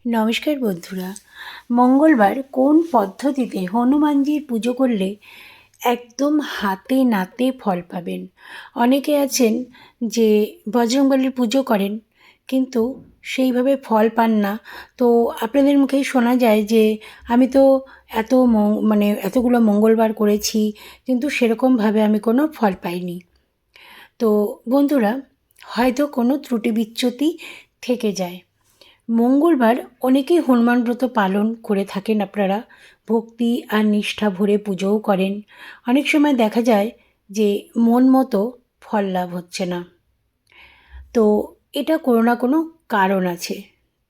নমস্কার বন্ধুরা। মঙ্গলবার কোন পদ্ধতিতে হনুমানজির পুজো করলে একদম হাতে নাতে ফল পাবেন? অনেকে আছেন যে বজরংবলীর পুজো করেন কিন্তু সেইভাবে ফল পান না। তো আপনাদের মুখেই শোনা যায় যে আমি তো এতগুলো মঙ্গলবার করেছি কিন্তু সেরকমভাবে আমি কোনো ফল পাইনি। তো বন্ধুরা, হয়তো কোনো ত্রুটি বিচ্যুতি থেকে যায়। মঙ্গলবার অনেকেই হনুমান ব্রত পালন করে থাকেন আপনারা, ভক্তি আর নিষ্ঠা ভরে পুজোও করেন। অনেক সময় দেখা যায় যে মন মতো ফল লাভ হচ্ছে না। তো এটা কোনো না কোনো কারণ আছে,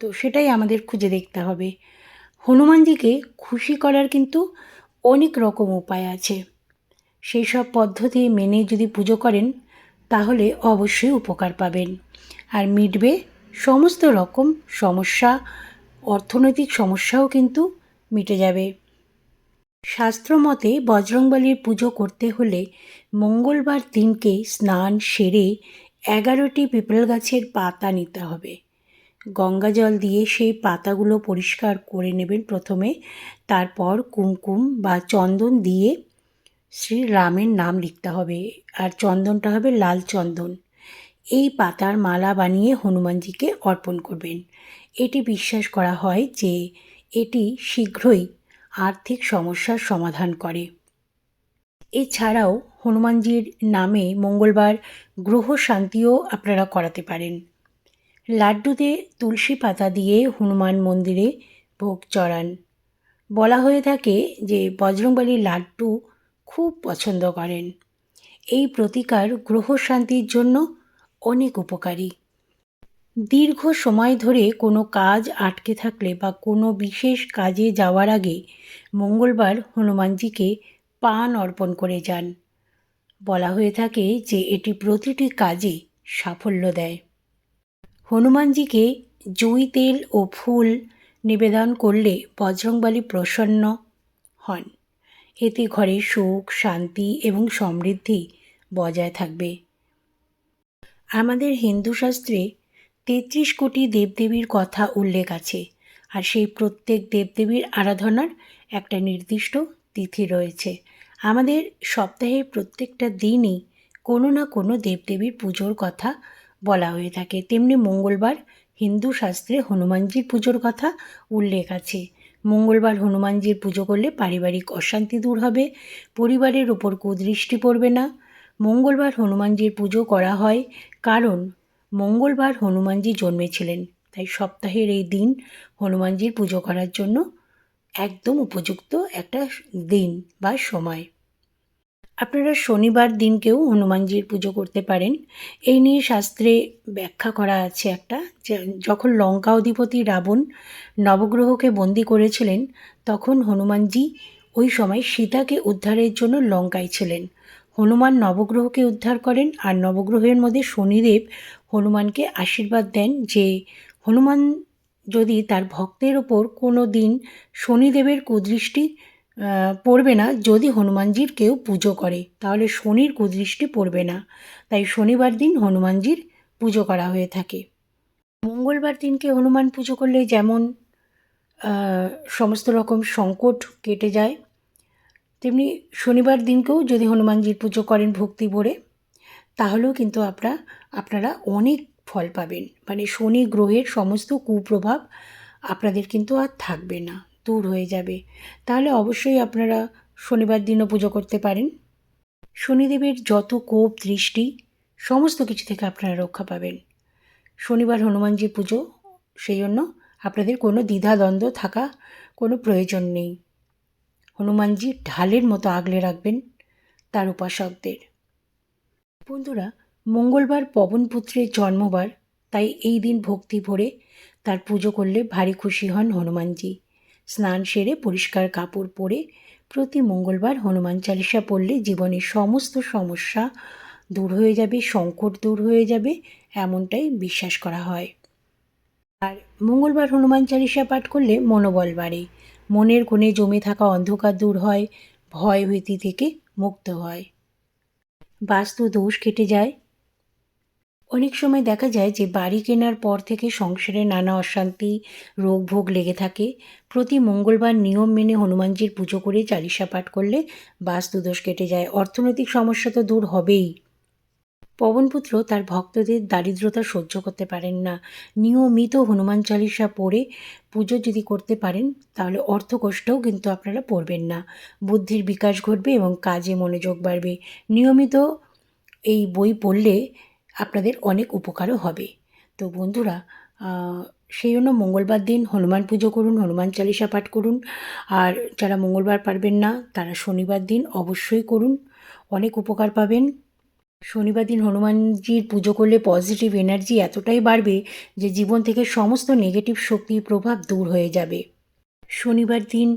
তো সেটাই আমাদের খুঁজে দেখতে হবে। হনুমানজিকে খুশি করার কিন্তু অনেক রকম উপায় আছে। সেই সব পদ্ধতি মেনে যদি পুজো করেন তাহলে অবশ্যই উপকার পাবেন আর মিটবে সমস্ত রকম সমস্যা। অর্থনৈতিক সমস্যাও কিন্তু মিটে যাবে। শাস্ত্রমতে বজরংবলীর পুজো করতে হলে মঙ্গলবার দিনকে স্নান সেরে 11টি পিপল গাছের পাতা নিতে হবে। গঙ্গা জল দিয়ে সেই পাতাগুলো পরিষ্কার করে নেবেন প্রথমে। তারপর কুমকুম বা চন্দন দিয়ে শ্রীরামের নাম লিখতে হবে, আর চন্দনটা হবে লাল চন্দন। এই পাতার মালা বানিয়ে হনুমানজিকে অর্পণ করবেন। এটি বিশ্বাস করা হয় যে এটি শীঘ্রই আর্থিক সমস্যার সমাধান করে। এছাড়াও হনুমানজির নামে মঙ্গলবার গ্রহ শান্তিও আপনারা করাতে পারেন। লাড্ডুতে তুলসী পাতা দিয়ে হনুমান মন্দিরে ভোগ চড়ান। বলা হয়ে থাকে যে বজরংবলী লাড্ডু খুব পছন্দ করেন। এই প্রতিকার গ্রহ শান্তির জন্য অনেক উপকারী। দীর্ঘ সময় ধরে কোনো কাজ আটকে থাকলে বা কোনো বিশেষ কাজে যাওয়ার আগে মঙ্গলবার হনুমানজিকে পান অর্পণ করে যান। বলা হয়ে থাকে যে এটি প্রতিটি কাজে সাফল্য দেয়। হনুমানজিকে জুঁই তেল ও ফুল নিবেদন করলে বজরংবলী প্রসন্ন হন। এতে ঘরে সুখ, শান্তি এবং সমৃদ্ধি বজায় থাকবে। আমাদের হিন্দু শাস্ত্রে ৩৩ কোটি দেবদেবীর কথা উল্লেখ আছে, আর সেই প্রত্যেক দেবদেবীর আরাধনার একটা নির্দিষ্ট তিথি রয়েছে। আমাদের সপ্তাহের প্রত্যেকটা দিনই কোনো না কোনো দেবদেবীর পুজোর কথা বলা হয়ে থাকে। তেমনি মঙ্গলবার হিন্দু শাস্ত্রে হনুমানজির পুজোর কথা উল্লেখ আছে। মঙ্গলবার হনুমানজির পুজো করলে পারিবারিক অশান্তি দূর হবে, পরিবারের ওপর কুদৃষ্টি পড়বে না। মঙ্গলবার হনুমানজির পুজো করা হয় কারণ মঙ্গলবার হনুমানজি জন্মেছিলেন, তাই সপ্তাহের এই দিন হনুমানজির পুজো করার জন্য একদম উপযুক্ত একটা দিন বা সময়। আপনারা শনিবার দিনকেও হনুমানজির পুজো করতে পারেন। এই নিয়ে শাস্ত্রে ব্যাখ্যা করা আছে একটা, যে যখন লঙ্কা অধিপতি রাবণ নবগ্রহকে বন্দি করেছিলেন তখন হনুমানজি ওই সময় সীতাকে উদ্ধারের জন্য লঙ্কায় ছিলেন। হনুমান নবগ্রহকে উদ্ধার করেন, আর নবগ্রহের মধ্যে শনিদেব হনুমানকে আশীর্বাদ দেন যে হনুমান যদি তার ভক্তের ওপর কোনো দিন শনিদেবের কুদৃষ্টি পড়বে না। যদি হনুমানজির কেউ পুজো করে তাহলে শনির কুদৃষ্টি পড়বে না, তাই শনিবার দিন হনুমানজির পুজো করা হয়ে থাকে। মঙ্গলবার দিনকে হনুমান পুজো করলে যেমন সমস্ত রকম সংকট কেটে যায়, তেমনি শনিবার দিনকেও যদি হনুমানজির পুজো করেন ভক্তি ভরে তাহলেও কিন্তু আপনারা অনেক ফল পাবেন। মানে শনি গ্রহের সমস্ত কুপ্রভাব আপনাদের কিন্তু আর থাকবে না, দূর হয়ে যাবে। তাহলে অবশ্যই আপনারা শনিবার দিনও পুজো করতে পারেন। শনিদেবের যত কোপ দৃষ্টি সমস্ত কিছু থেকে আপনারা রক্ষা পাবেন। শনিবার হনুমানজির পুজো, সেই জন্য আপনাদের কোনো দ্বিধাদ্বন্দ্ব থাকা কোনো প্রয়োজন নেই। হনুমানজি ঢালের মতো আগলে রাখবেন তার উপাসকদের। বন্ধুরা, মঙ্গলবার পবনপুত্রের জন্মবার, তাই এই দিন ভক্তি ভরে তার পুজো করলে ভারী খুশি হন হনুমানজি। স্নান সেরে পরিষ্কার কাপড় পরে প্রতি মঙ্গলবার হনুমান চালিসা পড়লে জীবনের সমস্ত সমস্যা দূর হয়ে যাবে, সংকট দূর হয়ে যাবে, এমনটাই বিশ্বাস করা হয়। আর মঙ্গলবার হনুমান চালিসা পাঠ করলে মনোবল বাড়ে, মনের কোণে জমে থাকা অন্ধকার দূর হয়, ভয় ভীতি থেকে মুক্ত হয়, বাস্তু দোষ কেটে যায়। অনেক সময় দেখা যায় যে বাড়ি কেনার পর থেকে সংসারে নানা অশান্তি, রোগ ভোগ লেগে থাকে। প্রতি মঙ্গলবার নিয়ম মেনে হনুমানজির পুজো করে চালিসা পাঠ করলে বাস্তুদোষ কেটে যায়। অর্থনৈতিক সমস্যা তো দূর হবেই। পবনপুত্র তার ভক্তদের দারিদ্রতা সহ্য করতে পারেন না। নিয়মিত হনুমান চালিসা পড়ে পুজো যদি করতে পারেন তাহলে অর্থকষ্টও কিন্তু আপনারা পড়বেন না। বুদ্ধির বিকাশ ঘটবে এবং কাজে মনোযোগ বাড়বে। নিয়মিত এই বই পড়লে আপনাদের অনেক উপকারও হবে। তো বন্ধুরা, সেই জন্য মঙ্গলবার দিন হনুমান পুজো করুন, হনুমান চালিসা পাঠ করুন। আর যারা মঙ্গলবার পারবেন না তারা শনিবার দিন অবশ্যই করুন, অনেক উপকার পাবেন। শনিবার দিন হনুমানজির পুজো করলে পজিটিভ এনার্জি এতটাই বাড়বে যে জীবন থেকে সমস্ত নেগেটিভ শক্তির প্রভাব দূর হয়ে যাবে। শনিবার দিন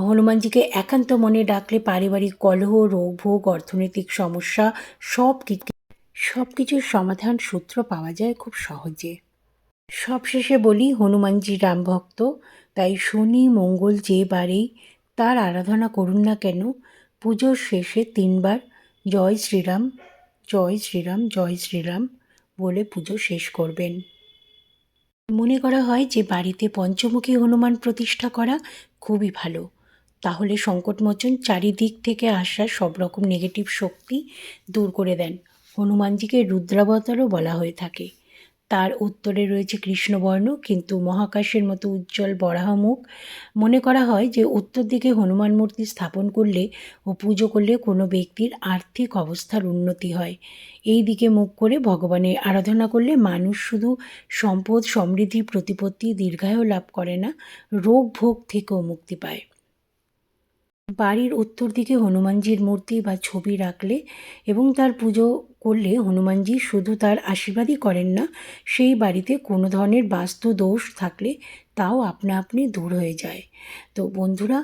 হনুমানজিকে একান্ত মনে ডাকলে পারিবারিক কলহ, রোগ ভোগ, অর্থনৈতিক সমস্যা সব কিছুর সমাধান সূত্র পাওয়া যায় খুব সহজে। সবশেষে বলি, হনুমানজি রামভক্ত, তাই শনি মঙ্গল যে বারেই তার আরাধনা করুন না কেন, পুজোর শেষে 3 বার জয় শ্রীরাম, জয় শ্রীরাম, জয় শ্রীরাম বলে পুজো শেষ করবেন। মনে করা হয় যে বাড়িতে পঞ্চমুখী হনুমান প্রতিষ্ঠা করা খুবই ভালো। তাহলে সংকটমোচন, চারিদিক থেকে আসা সব রকম নেগেটিভ শক্তি দূর করে দেন। হনুমানজিকে রুদ্রাবতারও বলা হয়ে থাকে। তার উত্তরে রয়েছে কৃষ্ণবর্ণ কিন্তু মহাকাশের মতো উজ্জ্বল বরাহমুখ। মনে করা হয় যে উত্তর দিকে হনুমান মূর্তি স্থাপন করলে ও পুজো করলে কোনো ব্যক্তির আর্থিক অবস্থার উন্নতি হয়। এই দিকে মুখ করে ভগবানের আরাধনা করলে মানুষ শুধু সম্পদ, সমৃদ্ধি, প্রতিপত্তি, দীর্ঘায়ু লাভ করে না, রোগ ভোগ থেকেও মুক্তি পায়। বাড়ির উত্তর দিকে হনুমানজির মূর্তি বা ছবি রাখলে এবং তার পুজো করলে হনুমানজি শুধু তার আশীর্বাদই করেন না, সেই বাড়িতে কোনো ধরনের বাস্তু দোষ থাকলে তাও আপনা আপনি দূর হয়ে যায়। তো বন্ধুরা,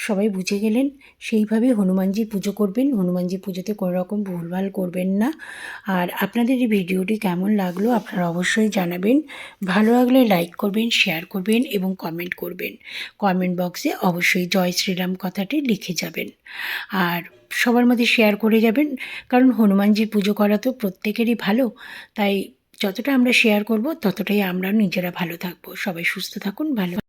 সবাই বুঝে গেলেন, সেইভাবে হনুমানজির পুজো করবেন। হনুমানজি পুজোতে কোনো রকম ভুলভাল করবেন না। আর আপনাদের এই ভিডিওটি কেমন লাগলো আপনারা অবশ্যই জানাবেন। ভালো লাগলে লাইক করবেন, শেয়ার করবেন এবং কমেন্ট করবেন। কমেন্ট বক্সে অবশ্যই জয় শ্রীরাম কথাটি লিখে যাবেন। আর সবার মধ্যে শেয়ার করে যাবেন, কারণ হনুমানজির পুজো করা তো প্রত্যেকেরই ভালো। তাই যতটা আমরা শেয়ার করব ততটাই আমরা নিজেরা ভালো থাকবো। সবাই সুস্থ থাকুন, ভালো